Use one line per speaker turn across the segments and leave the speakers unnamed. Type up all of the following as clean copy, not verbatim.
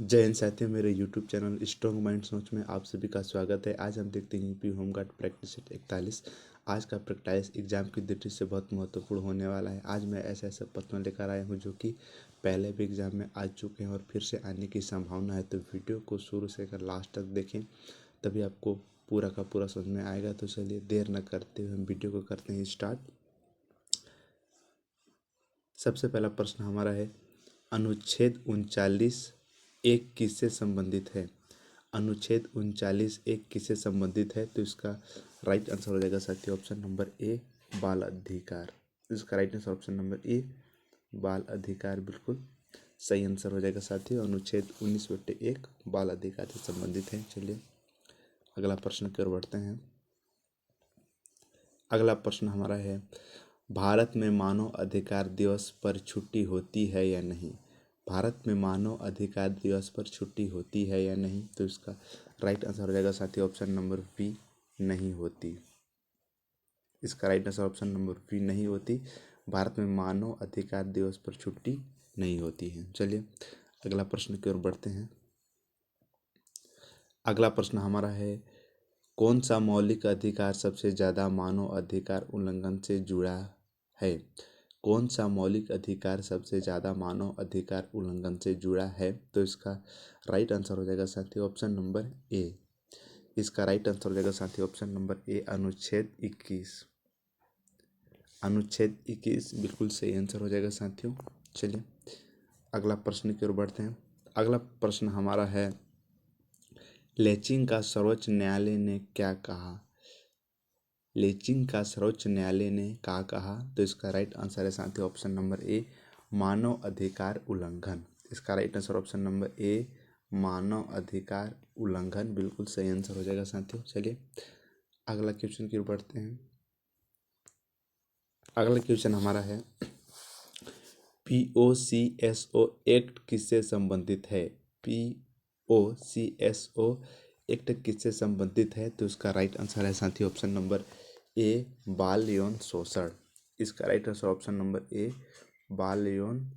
जय हिंद साथियों, मेरे YouTube चैनल स्ट्रॉन्ग माइंड सोच में आप सभी का स्वागत है। आज हम देखते हैं यूपी होमगार्ड प्रैक्टिस सेट 41। आज का प्रैक्टिस एग्जाम की दृष्टि से बहुत महत्वपूर्ण होने वाला है। आज मैं ऐसे ऐसे प्रश्न लेकर आया हूं जो कि पहले भी एग्जाम में आ चुके हैं और फिर से आने की संभावना है। तो वीडियो को शुरू से लेकर लास्ट तक देखें, तभी आपको पूरा का पूरा समझ में आएगा। तो चलिए देर न करते हुए हम वीडियो को करते हैं स्टार्ट। सबसे पहला प्रश्न हमारा है, अनुच्छेद 39 एक किससे संबंधित है? अनुच्छेद 39 एक किससे संबंधित है? तो इसका राइट आंसर हो जाएगा साथियों ऑप्शन नंबर ए, बाल अधिकार। इसका राइट आंसर ऑप्शन नंबर ए, बाल अधिकार, बिल्कुल सही आंसर हो जाएगा साथियों। अनुच्छेद 19/1 बाल अधिकार से संबंधित है। चलिए अगला प्रश्न की ओर बढ़ते हैं। अगला प्रश्न हमारा है, भारत में मानव अधिकार दिवस पर छुट्टी होती है या नहीं? भारत में मानव अधिकार दिवस पर छुट्टी होती है या नहीं? तो इसका राइट आंसर हो जाएगा साथियों ऑप्शन नंबर बी, नहीं होती। इसका right answer option number B, नहीं होती। भारत में मानव अधिकार दिवस पर छुट्टी नहीं होती है। चलिए अगला प्रश्न की ओर बढ़ते हैं। अगला प्रश्न हमारा है, कौन सा मौलिक अधिकार सबसे ज़्यादा मानव अधिकार उल्लंघन से जुड़ा है? कौन सा मौलिक अधिकार सबसे ज़्यादा मानव अधिकार उल्लंघन से जुड़ा है? तो इसका राइट आंसर हो जाएगा साथियों ऑप्शन नंबर ए। इसका राइट आंसर हो जाएगा साथियों ऑप्शन नंबर ए, अनुच्छेद 21। अनुच्छेद 21 बिल्कुल सही आंसर हो जाएगा साथियों। चलिए अगला प्रश्न की ओर बढ़ते हैं। अगला प्रश्न हमारा है, लेचिंग का सर्वोच्च न्यायालय ने क्या कहा? लेचिंग का सर्वोच्च न्यायालय ने क्या कहा? तो इसका राइट आंसर है साथियों ऑप्शन नंबर ए, मानव अधिकार उल्लंघन। इसका right answer option number A, मानव अधिकार उल्लंघन, बिल्कुल सही आंसर हो जाएगा साथियों। चलिए अगला क्वेश्चन की ओर बढ़ते हैं। अगला क्वेश्चन हमारा है, POCSO एक्ट किससे संबंधित है? POCSO एक्ट किससे संबंधित है? तो इसका राइट आंसर है साथियों ऑप्शन नंबर ए, बाल यौन शोषण। इसका राइट आंसर ऑप्शन नंबर ए, बाल यौन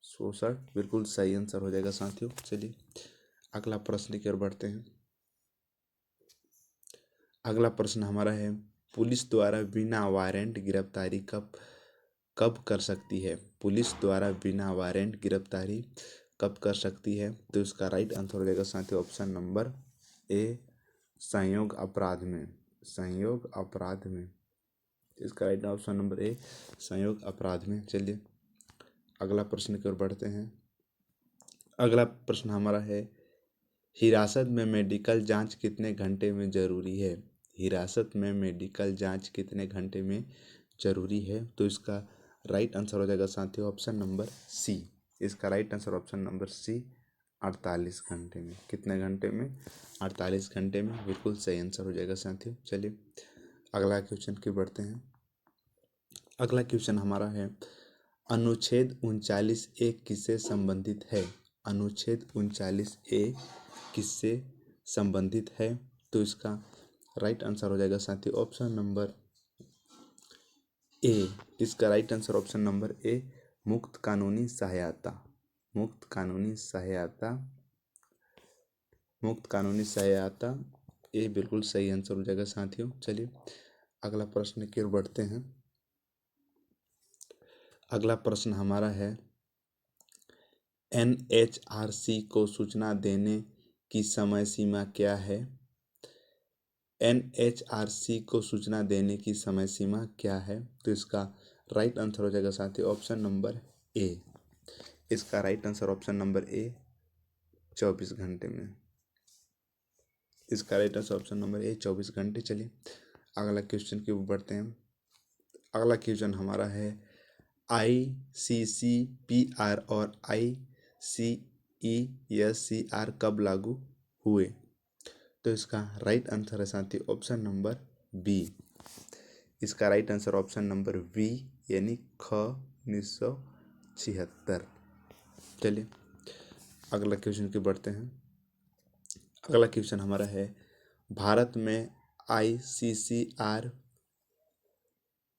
शोषण, बिल्कुल सही आंसर हो जाएगा साथियों। चलिए अगला प्रश्न की ओर बढ़ते हैं। अगला प्रश्न हमारा है, पुलिस द्वारा बिना वारंट गिरफ्तारी कब कब कर सकती है? पुलिस द्वारा बिना वारंट गिरफ्तारी कब कर सकती है? तो इसका राइट आंसर हो जाएगा साथियों ऑप्शन नंबर ए, संयोग अपराध में। संयोग अपराध में। इसका राइट ऑप्शन नंबर ए, संयोग अपराध में। चलिए अगला प्रश्न की ओर बढ़ते हैं। अगला प्रश्न हमारा है, हिरासत में मेडिकल जांच कितने घंटे में जरूरी है? हिरासत में मेडिकल जांच कितने घंटे में जरूरी है? तो इसका राइट आंसर हो जाएगा साथियों ऑप्शन नंबर सी। इसका right answer option number C, 48 घंटे में। कितने घंटे में? 48 घंटे में, बिल्कुल सही आंसर हो जाएगा साथियों। चलिए अगला क्वेश्चन की बढ़ते हैं। अगला क्वेश्चन हमारा है, अनुच्छेद 39 ए किससे संबंधित है? अनुच्छेद 39 ए किससे संबंधित है? तो इसका राइट आंसर हो जाएगा साथियों ऑप्शन नंबर ए। इसका right answer option number A, मुक्त कानूनी सहायता। मुक्त कानूनी सहायता, मुक्त कानूनी सहायता, ये बिल्कुल सही आंसर हो जाएगा साथियों। चलिए अगला प्रश्न की ओर बढ़ते हैं। अगला प्रश्न हमारा है, NHRC को सूचना देने की समय सीमा क्या है? NHRC को सूचना देने की समय सीमा क्या है? तो इसका राइट आंसर हो जाएगा साथियों ऑप्शन नंबर ए। इसका right answer option number A, 24 घंटे में। इसका right answer option number A, 24 घंटे। चलिए अगला क्वेश्चन की ओर बढ़ते हैं। अगला क्वेश्चन हमारा है, ICCPR और ICESCR कब लागू हुए? तो इसका राइट आंसर है साथियों ऑप्शन नंबर बी। इसका right answer option number B, यानी ख 1976। चलिए अगला क्वेश्चन की बढ़ते हैं। अगला क्वेश्चन हमारा है, भारत में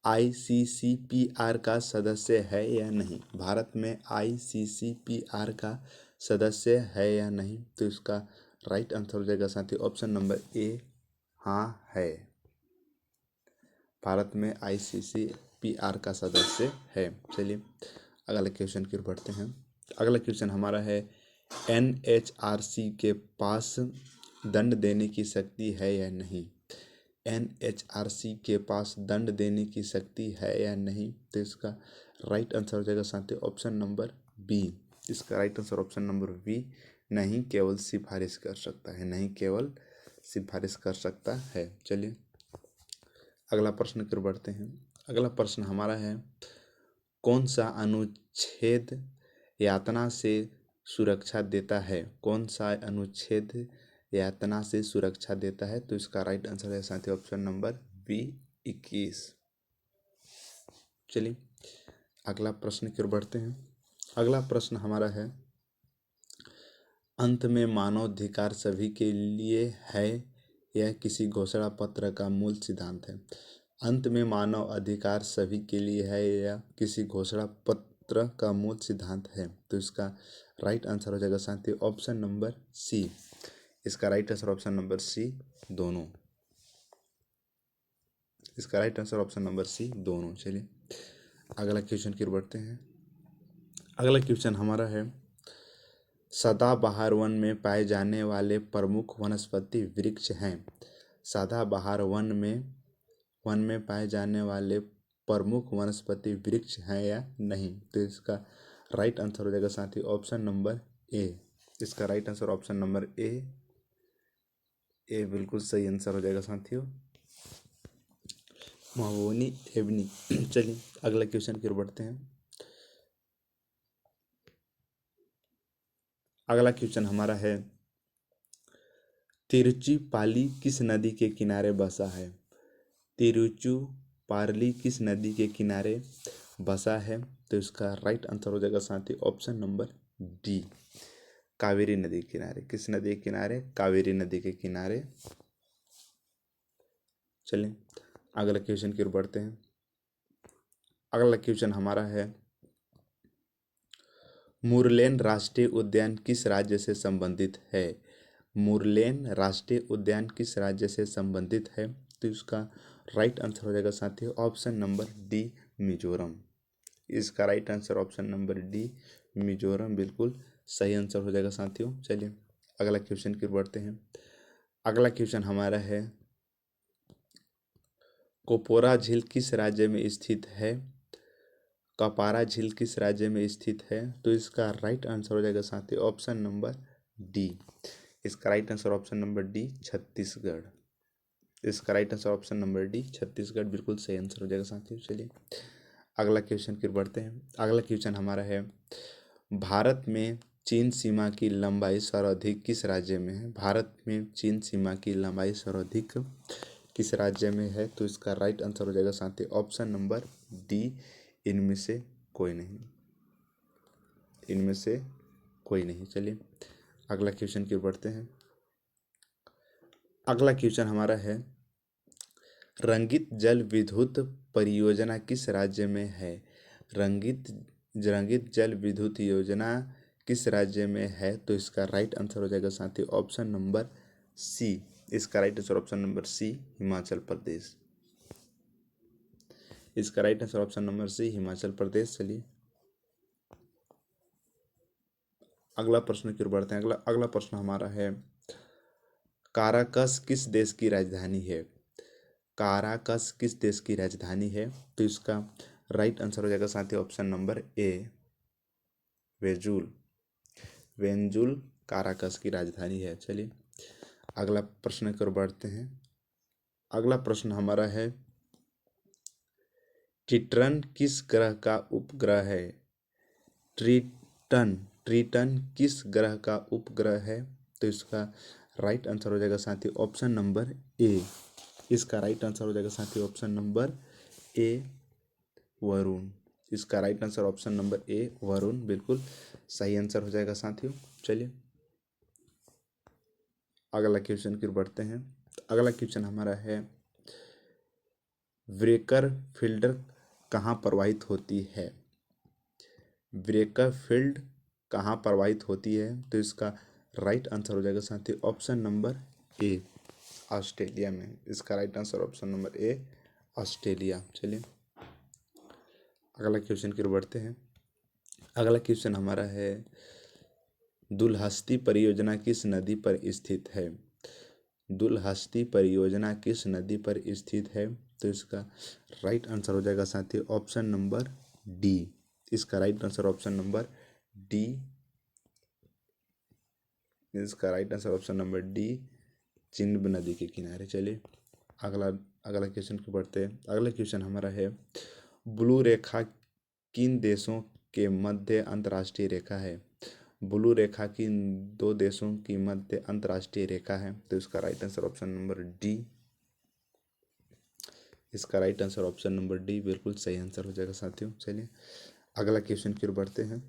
ICCPR का सदस्य है या नहीं? भारत में ICCPR का सदस्य है या नहीं, तो इसका राइट आंसर हो जाएगा साथी ऑप्शन नंबर ए, हाँ है। भारत में ICCPR का सदस्य है। चलिए अगला क्वेश्चन की ओर बढ़ते हैं। अगला क्वेश्चन हमारा है NHRC के पास दंड देने की शक्ति है या नहीं। NHRC के पास दंड देने की शक्ति है या नहीं, तो इसका राइट आंसर हो जाएगा साथी ऑप्शन नंबर बी। इसका right answer option number B, नहीं केवल सिफारिश कर सकता है, नहीं केवल सिफारिश कर सकता है। चलिए अगला प्रश्न की ओर बढ़ते हैं। अगला प्रश्न हमारा है कौन सा अनुच्छेद यातना से सुरक्षा देता है। कौन सा अनुच्छेद यातना से सुरक्षा देता है, तो इसका राइट आंसर है साथी ऑप्शन नंबर बी, 21। चलिए अगला प्रश्न की ओर बढ़ते हैं। अगला प्रश्न हमारा है अंत में मानवाधिकार सभी के लिए है, यह किसी घोषणा पत्र का मूल सिद्धांत है। अंत में मानव अधिकार सभी के लिए है या किसी घोषणा पत्र का मूल सिद्धांत है, तो इसका राइट आंसर हो जाएगा साथी ऑप्शन नंबर सी। इसका right answer option number C, दोनों। इसका right answer option number C, दोनों। चलिए अगला क्वेश्चन की ओर बढ़ते हैं। अगला क्वेश्चन हमारा है सदाबहार वन में पाए जाने वाले प्रमुख वनस्पति वृक्ष हैं। सदाबहार वन में पाए जाने वाले प्रमुख वनस्पति वृक्ष हैं या नहीं, तो इसका राइट आंसर हो जाएगा साथी ऑप्शन नंबर ए। इसका right answer option number A बिल्कुल सही आंसर हो जाएगा साथियों, महोगनी एबनी। चलिए अगला क्वेश्चन की ओर बढ़ते हैं। अगला क्वेश्चन हमारा है तिरुचिरापल्ली किस नदी के किनारे बसा है। तिरुचिरापल्ली किस नदी के किनारे बसा है, तो इसका राइट आंसर हो जाएगा साथी ऑप्शन नंबर डी, कावेरी नदी के किनारे। किस नदी के किनारे, कावेरी नदी के किनारे। चलिए अगला क्वेश्चन की ओर बढ़ते हैं। अगला क्वेश्चन हमारा है मुरलेन राष्ट्रीय उद्यान किस राज्य से संबंधित है। मुरलेन राष्ट्रीय उद्यान किस राज्य से संबंधित है, तो इसका राइट आंसर हो जाएगा साथियों ऑप्शन नंबर डी, मिजोरम। इसका right answer option number D, Mizoram, बिल्कुल सही आंसर हो जाएगा साथियों। चलिए अगला क्वेश्चन की ओर बढ़ते हैं। अगला क्वेश्चन हमारा है कोपोरा झील किस राज्य में स्थित है। कपारा झील किस राज्य में स्थित है, तो इसका राइट आंसर हो जाएगा साथी ऑप्शन नंबर डी। इसका right answer option number D, Chhattisgarh. इसका right answer option number D, Chhattisgarh, बिल्कुल सही आंसर हो जाएगा साथियों। चलिए अगला क्वेश्चन की ओर बढ़ते हैं। अगला क्वेश्चन हमारा है भारत में चीन सीमा की लंबाई सर्वाधिक किस राज्य में है। भारत में चीन सीमा की लंबाई सर्वाधिक किस राज्य में है, तो इसका राइट आंसर हो जाएगा साथी ऑप्शन नंबर डी, इनमें से कोई नहीं। इनमें से कोई नहीं। चलिए अगला क्वेश्चन की ओर बढ़ते हैं। अगला क्वेश्चन हमारा है रंगित जल विद्युत परियोजना किस राज्य में है। रंगित जल विद्युत योजना किस राज्य में है, तो इसका राइट आंसर हो जाएगा साथी ऑप्शन नंबर सी। इसका right answer option number C, Himachal Pradesh. इसका right answer option number C, Himachal Pradesh. चलिए अगला प्रश्न की ओर बढ़ते हैं। अगला प्रश्न हमारा है काराकस किस देश की राजधानी है। काराकस किस देश की राजधानी है, तो इसका राइट आंसर हो जाएगा साथी ऑप्शन नंबर ए, वेंजुल काराकस की राजधानी है। चलिए अगला प्रश्न की ओर बढ़ते हैं। अगला प्रश्न हमारा है ट्रिटन किस ग्रह का उपग्रह है। ट्रिटन किस ग्रह का उपग्रह है, तो इसका राइट आंसर हो जाएगा साथी ऑप्शन नंबर ए। इसका राइट आंसर हो जाएगा साथी ऑप्शन नंबर ए, वरुण। इसका right answer option number A, Varun, बिल्कुल सही आंसर हो जाएगा साथियों। चलिए अगला क्वेश्चन की ओर बढ़ते हैं। अगला क्वेश्चन हमारा है ब्रेकर फील्ड कहाँ प्रवाहित होती है। ब्रेकर फील्ड कहाँ प्रवाहित होती है? तो इसका राइट आंसर हो जाएगा साथियों ऑप्शन नंबर ए, ऑस्ट्रेलिया में। इसका राइट आंसर ऑप्शन नंबर ए, ऑस्ट्रेलिया। चलिए अगला क्वेश्चन की ओर बढ़ते हैं। अगला क्वेश्चन हमारा है, दुलहस्ती परियोजना किस नदी पर स्थित है? दुलहस्ती परियोजना किस नदी पर स्थित है? तो इसका राइट आंसर हो जाएगा साथियों ऑप्शन नंबर डी। इसका right answer option number D, इसका right answer option number D, Chenab नदी के किनारे। चलिए अगला अगला क्वेश्चन को पढ़ते हैं। अगला क्वेश्चन हमारा है, ब्लू रेखा किन देशों के मध्य अंतर्राष्ट्रीय रेखा है? ब्लू रेखा किन दो देशों की मध्य अंतर्राष्ट्रीय रेखा है? तो इसका right answer option number D, इसका right answer option number D बिल्कुल सही आंसर हो जाएगा साथियों। चलिए अगला क्वेश्चन की ओर बढ़ते हैं।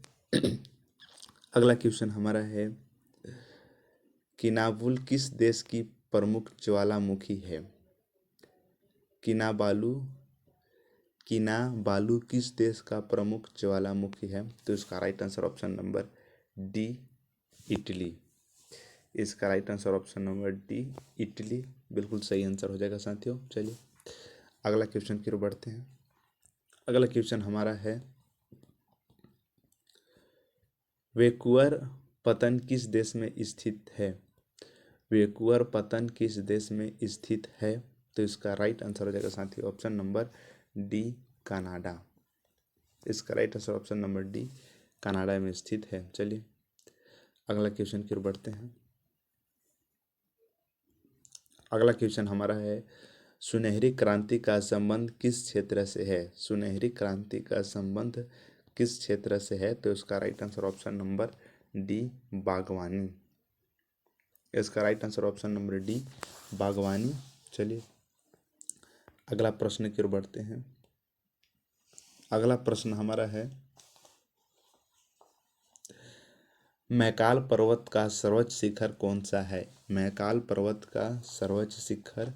अगला क्वेश्चन हमारा है, किनाबुल किस देश की प्रमुख ज्वालामुखी है? किनाबालू किनाबालू किस देश का प्रमुख ज्वालामुखी है? तो इसका right answer option number D, Italy. इसका right answer option number D, Italy बिल्कुल सही आंसर हो जाएगा साथियों। चलिए अगला क्वेश्चन की ओर बढ़ते हैं। अगला क्वेश्चन हमारा है, वैंकूवर पतन किस देश में स्थित है? वैंकूवर पतन किस देश में स्थित है? तो इसका राइट आंसर हो जाएगा साथियों ऑप्शन नंबर डी, कनाडा। इसका right answer option number D, Canada में स्थित है। चलिए अगला क्वेश्चन की ओर बढ़ते हैं। अगला क्वेश्चन हमारा है, सुनहरी क्रांति का संबंध किस क्षेत्र से है? सुनहरी क्रांति का संबंध किस क्षेत्र से है? तो इसका right answer option number D, बागवानी। इसका right answer option number D, बागवानी। चलिए अगला प्रश्न की ओर बढ़ते हैं। अगला प्रश्न हमारा है, मैकाल पर्वत का सर्वोच्च शिखर कौन सा है? मैकाल पर्वत का सर्वोच्च शिखर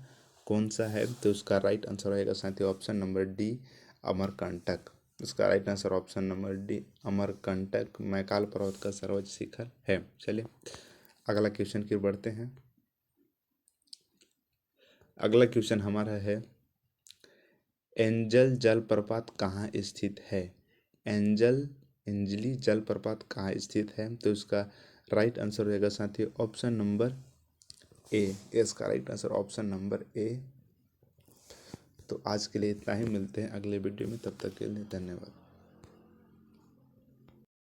कौन सा है? तो उसका राइट आंसर रहेगा साथियों ऑप्शन नंबर डी, अमरकंटक। इसका right answer option number D, Amarkantak Maikal पर्वत का सर्वोच्च शिखर है। चलिए अगला क्वेश्चन की ओर बढ़ते हैं। अगला क्वेश्चन हमारा है, एंजल जलप्रपात कहाँ स्थित है? एंजली जलप्रपात कहाँ स्थित है? तो इसका राइट आंसर रहेगा साथियों ऑप्शन नंबर ए। इसका right answer option number A. तो आज के लिए इतना ही, मिलते हैं अगले वीडियो में, तब तक के लिए धन्यवाद।